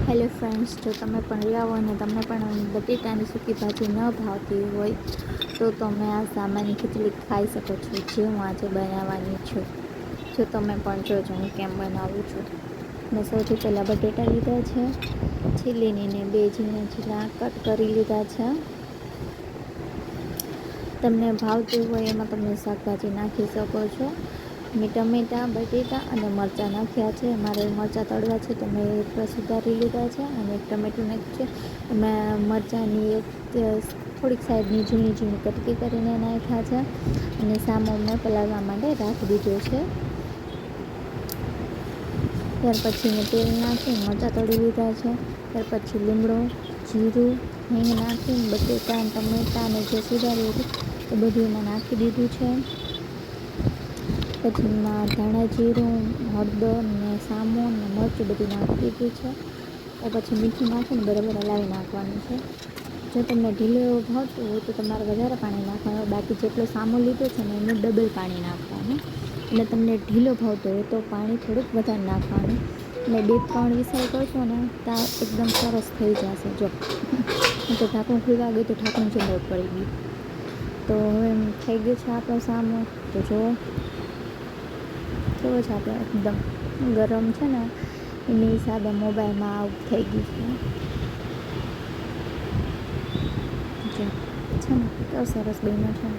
Hello friends, જો તમે પણ રહ્યા હો અને તમને પણ બટેટાની સૂકી ભાજી ન ભાવતી હોય તો તમે આ સામાન્ય ખીચડી ખાઈ શકો છો, જે હું આજે બનાવવાની છું. જો તમે પણ જોજો હું કેમ બનાવું છું. મેં સૌથી પહેલાં બટેટા લીધા છે, છીલીને બે ઝીણા કટ કરી લીધા છે. તમને ભાવતું હોય એમાં તમે શાકભાજી નાખી શકો છો. મેં ટમેટાં, બટેટા અને મરચાં નાખ્યા છે. મારે મરચાં તળવા છે તો મેં એક સુધારી લીધા છે અને એક ટમેટું નાખ્યું છે. એમાં મરચાંની એક થોડીક સાઈડની ઝીણી કટકી કરીને નાખ્યા છે અને સામો મેં પલાળવા માટે રાખી દીધો છે. ત્યાર પછી મેં તેલ નાખીને મરચાં તળી લીધા છે. ત્યાર પછી લીમડો, જીરું, હિંગ નાખીને બટેટા, ટમેટાને જે સુધાર્યું હતું એ બધું એમાં નાખી દીધું છે. પછી એમાં ધાણા જીરું, હળદર ને સામો ને મરચું બધું નાખી દીધું છે. ત્યાર પછી મીઠું નાખીને બરાબર હલાવી નાખવાનું છે. જો તમને ઢીલો એવો ભાવતું હોય તો તમારે વધારે પાણી નાખવાનું, બાકી જેટલો સામો લીધો છે ને એનું ડબલ પાણી નાખવાનું. અને તમને ઢીલો ભાવતો હોય તો પાણી થોડુંક વધારે નાખવાનું. અને 2-3 વિસલ કરશો ને ત્યાં એકદમ સરસ થઈ જશે. જો તો ઢાંકણું ખુલવા ગયું તો ઢાંકણું ચેન્જ પડી ગયું. તો હવે એમ થઈ ગયું છે આપણો સામો. તો જો કેવો છે આપણે એકદમ ગરમ છે ને એની હિસાબે મોબાઈલમાં આવું થઈ ગયું છે. જો છે ને કેવો સરસ બન્યો છે.